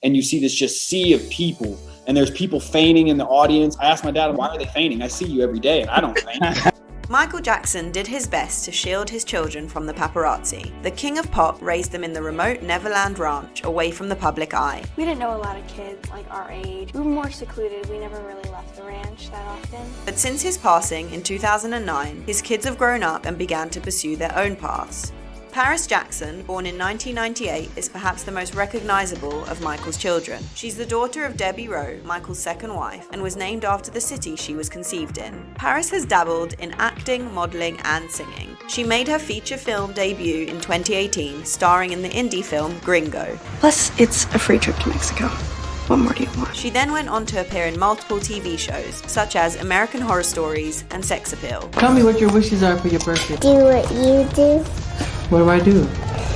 and you see this just sea of people, and there's people feigning in the audience. I asked my dad, why are they feigning? I see you every day and I don't feign. Michael Jackson did his best to shield his children from the paparazzi. The king of pop raised them in the remote Neverland Ranch, away from the public eye. We didn't know a lot of kids like our age. We were more secluded. We never really left the ranch that often. But since his passing in 2009, his kids have grown up and began to pursue their own paths. Paris Jackson, born in 1998, is perhaps the most recognizable of Michael's children. She's the daughter of Debbie Rowe, Michael's second wife, and was named after the city she was conceived in. Paris has dabbled in acting, modeling, and singing. She made her feature film debut in 2018, starring in the indie film Gringo. Plus, it's a free trip to Mexico. What more do you want? She then went on to appear in multiple TV shows, such as American Horror Stories and Sex Appeal. Tell me what your wishes are for your birthday. Do what you do. What do I do?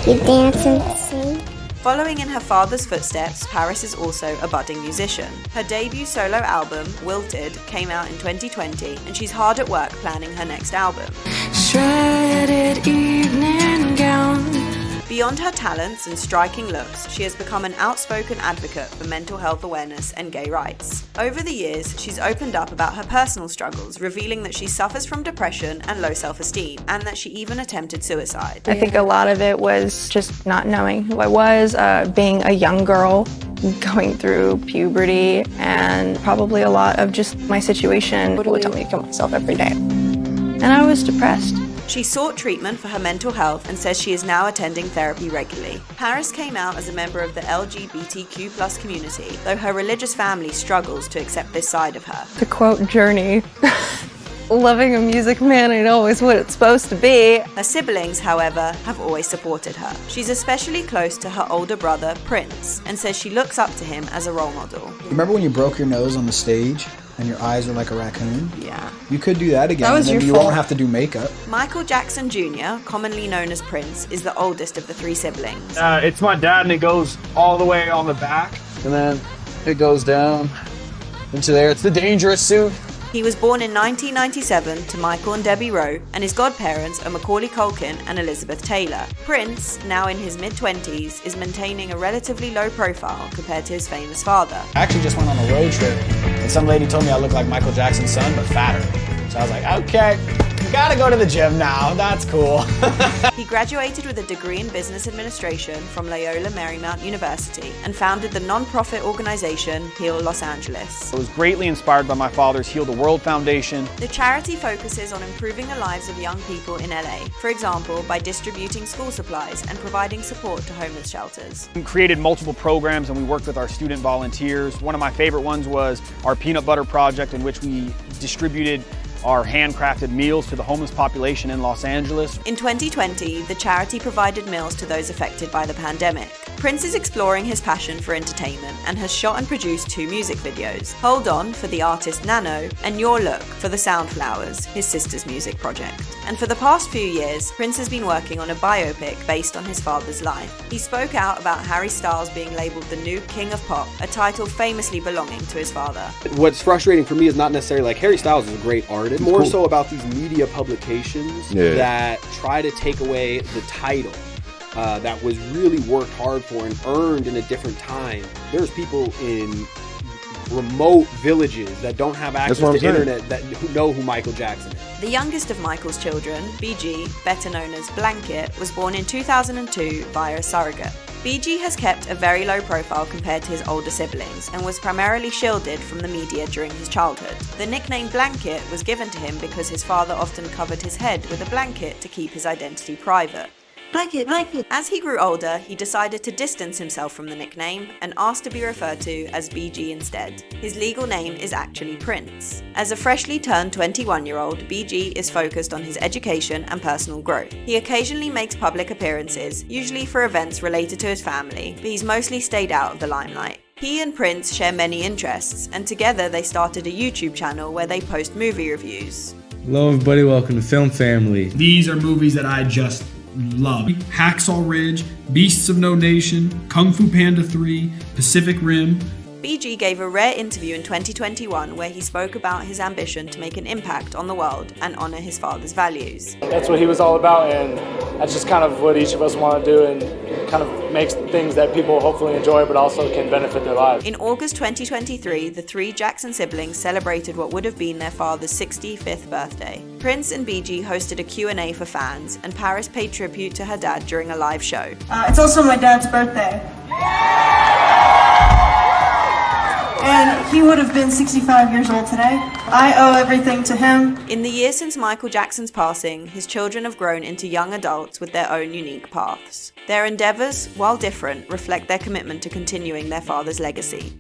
You dance and sing. Following in her father's footsteps, Paris is also a budding musician. Her debut solo album, Wilted, came out in 2020, and she's hard at work planning her next album. Shredded evening gown. Beyond her talents and striking looks, she has become an outspoken advocate for mental health awareness and gay rights. Over the years, she's opened up about her personal struggles, revealing that she suffers from depression and low self-esteem, and that she even attempted suicide. I think a lot of it was just not knowing who I was, being a young girl, going through puberty, and probably a lot of just my situation would tell me to kill myself every day. And I was depressed. She sought treatment for her mental health and says she is now attending therapy regularly. Paris came out as a member of the LGBTQ+ community, though her religious family struggles to accept this side of her. To quote Journey, loving a music man ain't always what it's supposed to be. Her siblings, however, have always supported her. She's especially close to her older brother, Prince, and says she looks up to him as a role model. Remember when you broke your nose on the stage? And your eyes are like a raccoon? Yeah. You could do that again, That was and then your you fault. won't have to do makeup. Michael Jackson Jr., commonly known as Prince, is the oldest of the three siblings. It's my dad, and it goes all the way on the back, and then it goes down into there. It's the dangerous suit. He was born in 1997 to Michael and Debbie Rowe, and his godparents are Macaulay Culkin and Elizabeth Taylor. Prince, now in his mid-20s, is maintaining a relatively low profile compared to his famous father. I actually just went on a road trip, and some lady told me I look like Michael Jackson's son, but fatter. So I was like, okay, gotta go to the gym now. That's cool. He graduated with a degree in business administration from Loyola Marymount University and founded the non-profit organization Heal Los Angeles. I was greatly inspired by my father's Heal the World Foundation. The charity focuses on improving the lives of young people in LA, for example, by distributing school supplies and providing support to homeless shelters. We created multiple programs, and we worked with our student volunteers. One of my favorite ones was our Peanut Butter Project, in which we distributed our handcrafted meals to the homeless population in Los Angeles. In 2020, the charity provided meals to those affected by the pandemic. Prince is exploring his passion for entertainment and has shot and produced 2 music videos, Hold On for the artist Nano and Your Look for the Soundflowers, his sister's music project. And for the past few years, Prince has been working on a biopic based on his father's life. He spoke out about Harry Styles being labelled the new king of pop, a title famously belonging to his father. What's frustrating for me is not necessarily like Harry Styles is a great artist, more so about these media publications that try to take away the title that was really worked hard for and earned in a different time. There's people in remote villages that don't have access to internet that know who Michael Jackson is. The youngest of Michael's children, Bigi, better known as Blanket, was born in 2002 via a surrogate. Bigi has kept a very low profile compared to his older siblings and was primarily shielded from the media during his childhood. The nickname Blanket was given to him because his father often covered his head with a blanket to keep his identity private. Blanket, blanket. As he grew older, he decided to distance himself from the nickname and asked to be referred to as BG instead. His legal name is actually Prince. As a freshly turned 21-year-old, BG is focused on his education and personal growth. He occasionally makes public appearances, usually for events related to his family, but he's mostly stayed out of the limelight. He and Prince share many interests, and together they started a YouTube channel where they post movie reviews. Hello everybody, welcome to Film Family. These are movies that I just love. Hacksaw Ridge, Beasts of No Nation, Kung Fu Panda 3, Pacific Rim. Bigi gave a rare interview in 2021 where he spoke about his ambition to make an impact on the world and honor his father's values. That's what he was all about, and that's just kind of what each of us want to do, and kind of makes things that people hopefully enjoy but also can benefit their lives. In August 2023, the three Jackson siblings celebrated what would have been their father's 65th birthday. Prince and Bigi hosted a Q&A for fans, and Paris paid tribute to her dad during a live show. It's also my dad's birthday. And he would have been 65 years old today. I owe everything to him. In the years since Michael Jackson's passing, his children have grown into young adults with their own unique paths. Their endeavors, while different, reflect their commitment to continuing their father's legacy.